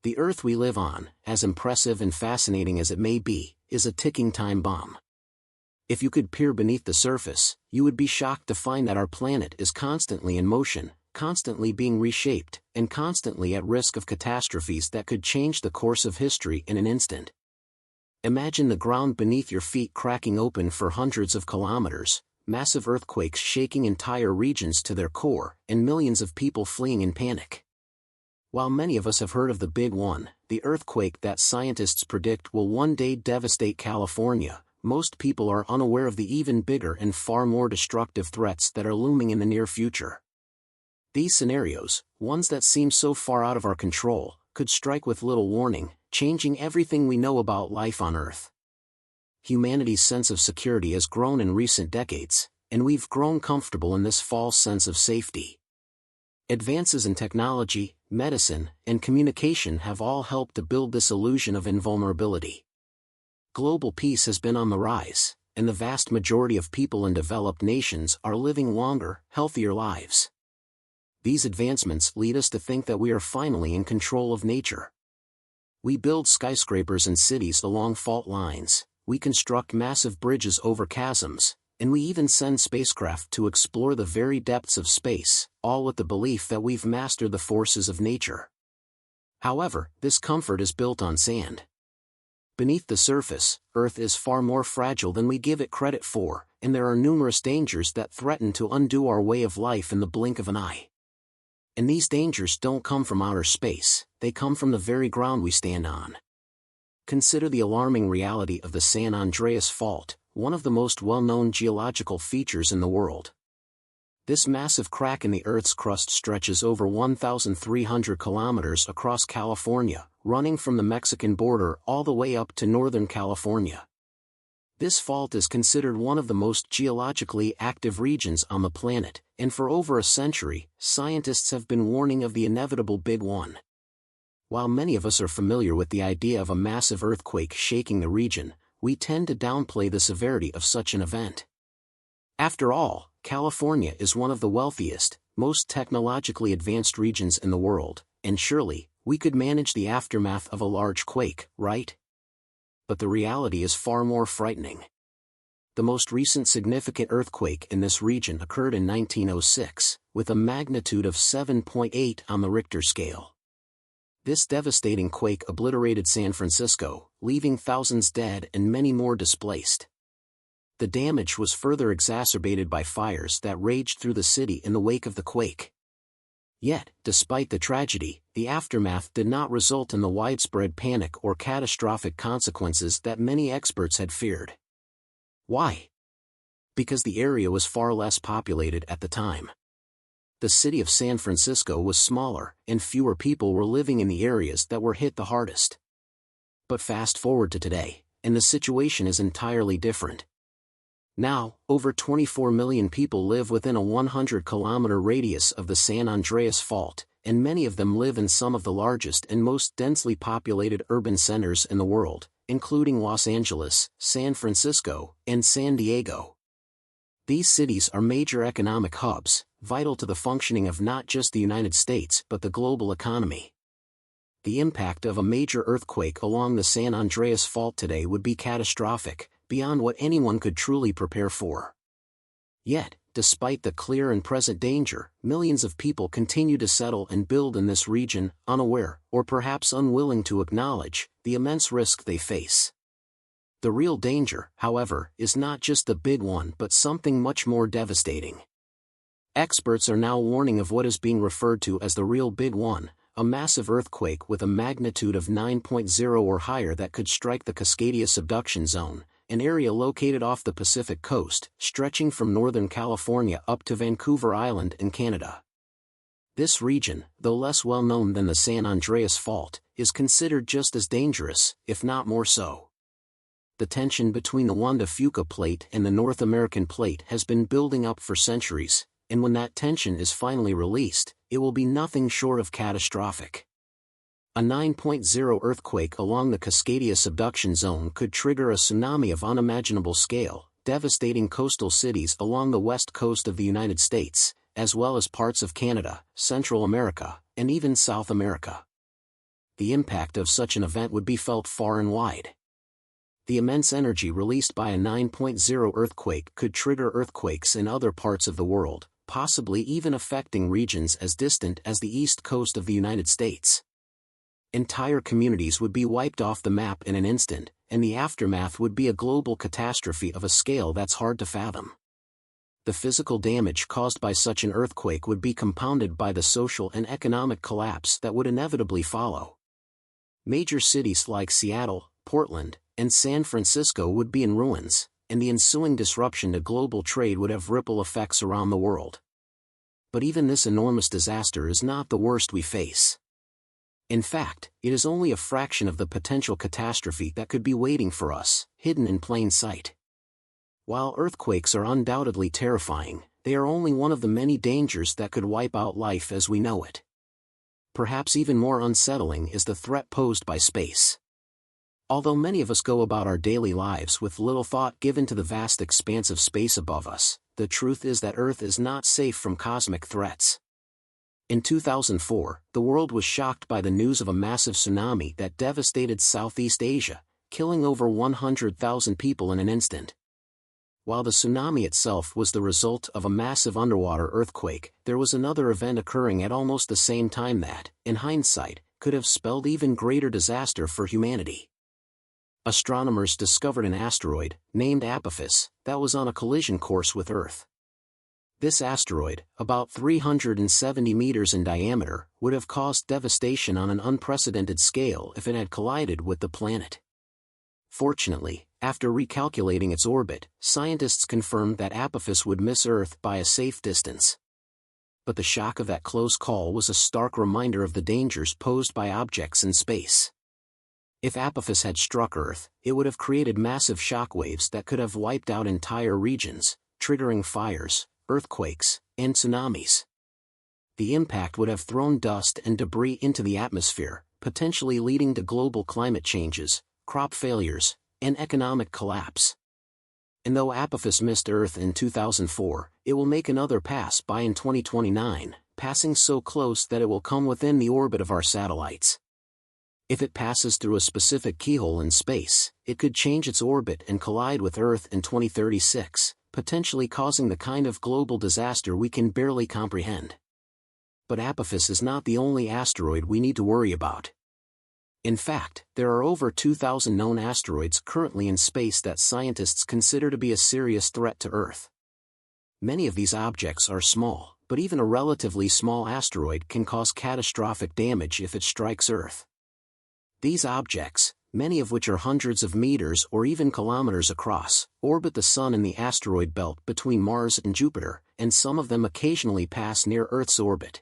The Earth we live on, as impressive and fascinating as it may be, is a ticking time bomb. If you could peer beneath the surface, you would be shocked to find that our planet is constantly in motion, constantly being reshaped, and constantly at risk of catastrophes that could change the course of history in an instant. Imagine the ground beneath your feet cracking open for hundreds of kilometers, massive earthquakes shaking entire regions to their core, and millions of people fleeing in panic. While many of us have heard of the Big One, the earthquake that scientists predict will one day devastate California, most people are unaware of the even bigger and far more destructive threats that are looming in the near future. These scenarios, ones that seem so far out of our control, could strike with little warning, changing everything we know about life on Earth. Humanity's sense of security has grown in recent decades, and we've grown comfortable in this false sense of safety. Advances in technology, medicine, and communication have all helped to build this illusion of invulnerability. Global peace has been on the rise, and the vast majority of people in developed nations are living longer, healthier lives. These advancements lead us to think that we are finally in control of nature. We build skyscrapers and cities along fault lines, we construct massive bridges over chasms, and we even send spacecraft to explore the very depths of space, all with the belief that we've mastered the forces of nature. However, this comfort is built on sand. Beneath the surface, Earth is far more fragile than we give it credit for, and there are numerous dangers that threaten to undo our way of life in the blink of an eye. And these dangers don't come from outer space, they come from the very ground we stand on. Consider the alarming reality of the San Andreas Fault, one of the most well-known geological features in the world. This massive crack in the Earth's crust stretches over 1,300 kilometers across California, running from the Mexican border all the way up to Northern California. This fault is considered one of the most geologically active regions on the planet, and for over a century, scientists have been warning of the inevitable Big One. While many of us are familiar with the idea of a massive earthquake shaking the region, we tend to downplay the severity of such an event. After all, California is one of the wealthiest, most technologically advanced regions in the world, and surely, we could manage the aftermath of a large quake, right? But the reality is far more frightening. The most recent significant earthquake in this region occurred in 1906, with a magnitude of 7.8 on the Richter scale. This devastating quake obliterated San Francisco, leaving thousands dead and many more displaced. The damage was further exacerbated by fires that raged through the city in the wake of the quake. Yet, despite the tragedy, the aftermath did not result in the widespread panic or catastrophic consequences that many experts had feared. Why? Because the area was far less populated at the time. The city of San Francisco was smaller, and fewer people were living in the areas that were hit the hardest. But fast forward to today, and the situation is entirely different. Now, over 24 million people live within a 100-kilometer radius of the San Andreas Fault, and many of them live in some of the largest and most densely populated urban centers in the world, including Los Angeles, San Francisco, and San Diego. These cities are major economic hubs, vital to the functioning of not just the United States but the global economy. The impact of a major earthquake along the San Andreas Fault today would be catastrophic, beyond what anyone could truly prepare for. Yet, despite the clear and present danger, millions of people continue to settle and build in this region, unaware, or perhaps unwilling to acknowledge, the immense risk they face. The real danger, however, is not just the Big One but something much more devastating. Experts are now warning of what is being referred to as the real Big One, a massive earthquake with a magnitude of 9.0 or higher that could strike the Cascadia subduction zone, an area located off the Pacific coast, stretching from Northern California up to Vancouver Island in Canada. This region, though less well known than the San Andreas Fault, is considered just as dangerous, if not more so. The tension between the Juan de Fuca Plate and the North American Plate has been building up for centuries, and when that tension is finally released, it will be nothing short of catastrophic. A 9.0 earthquake along the Cascadia subduction zone could trigger a tsunami of unimaginable scale, devastating coastal cities along the west coast of the United States, as well as parts of Canada, Central America, and even South America. the impact of such an event would be felt far and wide. The immense energy released by a 9.0 earthquake could trigger earthquakes in other parts of the world, possibly even affecting regions as distant as the east coast of the United States. Entire communities would be wiped off the map in an instant, and the aftermath would be a global catastrophe of a scale that's hard to fathom. The physical damage caused by such an earthquake would be compounded by the social and economic collapse that would inevitably follow. Major cities like Seattle, Portland, and San Francisco would be in ruins, and the ensuing disruption to global trade would have ripple effects around the world. But even this enormous disaster is not the worst we face. In fact, it is only a fraction of the potential catastrophe that could be waiting for us, hidden in plain sight. While earthquakes are undoubtedly terrifying, they are only one of the many dangers that could wipe out life as we know it. Perhaps even more unsettling is the threat posed by space. Although many of us go about our daily lives with little thought given to the vast expanse of space above us, the truth is that Earth is not safe from cosmic threats. In 2004, the world was shocked by the news of a massive tsunami that devastated Southeast Asia, killing over 100,000 people in an instant. While the tsunami itself was the result of a massive underwater earthquake, there was another event occurring at almost the same time that, in hindsight, could have spelled even greater disaster for humanity. Astronomers discovered an asteroid, named Apophis, that was on a collision course with Earth. This asteroid, about 370 meters in diameter, would have caused devastation on an unprecedented scale if it had collided with the planet. Fortunately, after recalculating its orbit, scientists confirmed that Apophis would miss Earth by a safe distance. But the shock of that close call was a stark reminder of the dangers posed by objects in space. If Apophis had struck Earth, it would have created massive shockwaves that could have wiped out entire regions, triggering fires, earthquakes, and tsunamis. The impact would have thrown dust and debris into the atmosphere, potentially leading to global climate changes, crop failures, and economic collapse. And though Apophis missed Earth in 2004, it will make another pass by in 2029, passing so close that it will come within the orbit of our satellites. If it passes through a specific keyhole in space, it could change its orbit and collide with Earth in 2036, potentially causing the kind of global disaster we can barely comprehend. But Apophis is not the only asteroid we need to worry about. In fact, there are over 2,000 known asteroids currently in space that scientists consider to be a serious threat to Earth. Many of these objects are small, but even a relatively small asteroid can cause catastrophic damage if it strikes Earth. These objects, many of which are hundreds of meters or even kilometers across, orbit the Sun in the asteroid belt between Mars and Jupiter, and some of them occasionally pass near Earth's orbit.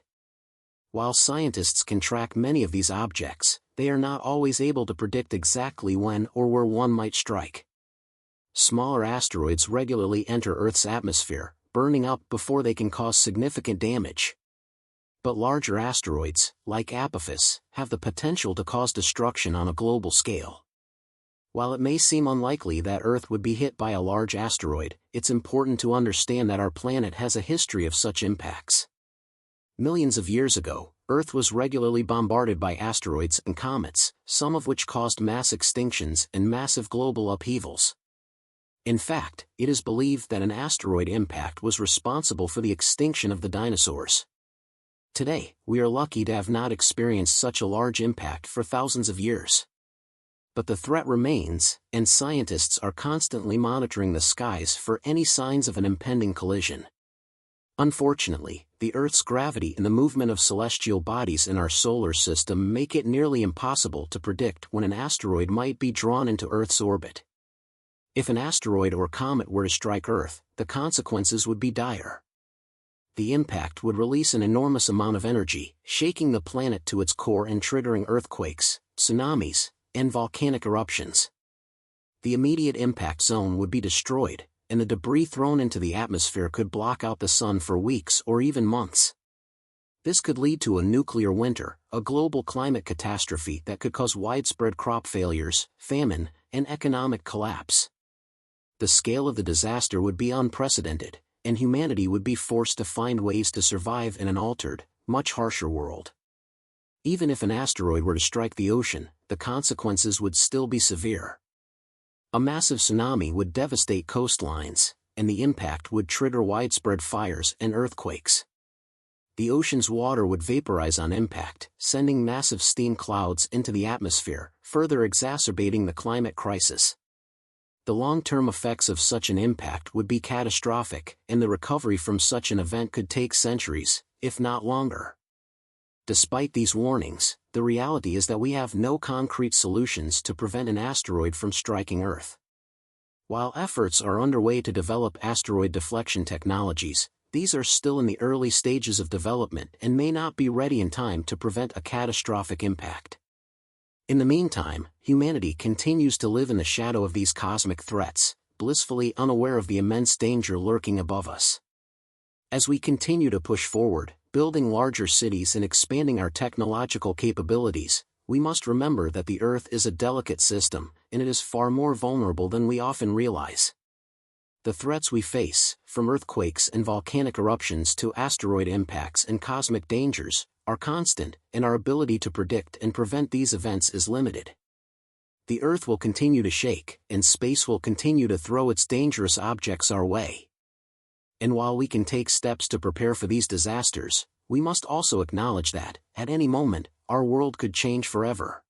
While scientists can track many of these objects, they are not always able to predict exactly when or where one might strike. Smaller asteroids regularly enter Earth's atmosphere, burning up before they can cause significant damage. But larger asteroids, like Apophis, have the potential to cause destruction on a global scale. While it may seem unlikely that Earth would be hit by a large asteroid, it's important to understand that our planet has a history of such impacts. Millions of years ago, Earth was regularly bombarded by asteroids and comets, some of which caused mass extinctions and massive global upheavals. In fact, it is believed that an asteroid impact was responsible for the extinction of the dinosaurs. Today, we are lucky to have not experienced such a large impact for thousands of years. But the threat remains, and scientists are constantly monitoring the skies for any signs of an impending collision. Unfortunately, the Earth's gravity and the movement of celestial bodies in our solar system make it nearly impossible to predict when an asteroid might be drawn into Earth's orbit. If an asteroid or comet were to strike Earth, the consequences would be dire. The impact would release an enormous amount of energy, shaking the planet to its core and triggering earthquakes, tsunamis, and volcanic eruptions. The immediate impact zone would be destroyed, and the debris thrown into the atmosphere could block out the sun for weeks or even months. This could lead to a nuclear winter, a global climate catastrophe that could cause widespread crop failures, famine, and economic collapse. The scale of the disaster would be unprecedented, and humanity would be forced to find ways to survive in an altered, much harsher world. Even if an asteroid were to strike the ocean, the consequences would still be severe. A massive tsunami would devastate coastlines, and the impact would trigger widespread fires and earthquakes. The ocean's water would vaporize on impact, sending massive steam clouds into the atmosphere, further exacerbating the climate crisis. The long-term effects of such an impact would be catastrophic, and the recovery from such an event could take centuries, if not longer. Despite these warnings, the reality is that we have no concrete solutions to prevent an asteroid from striking Earth. While efforts are underway to develop asteroid deflection technologies, these are still in the early stages of development and may not be ready in time to prevent a catastrophic impact. In the meantime, humanity continues to live in the shadow of these cosmic threats, blissfully unaware of the immense danger lurking above us. As we continue to push forward, building larger cities and expanding our technological capabilities, we must remember that the Earth is a delicate system, and it is far more vulnerable than we often realize. The threats we face, from earthquakes and volcanic eruptions to asteroid impacts and cosmic dangers, are constant, and our ability to predict and prevent these events is limited. The Earth will continue to shake, and space will continue to throw its dangerous objects our way. And while we can take steps to prepare for these disasters, we must also acknowledge that, at any moment, our world could change forever.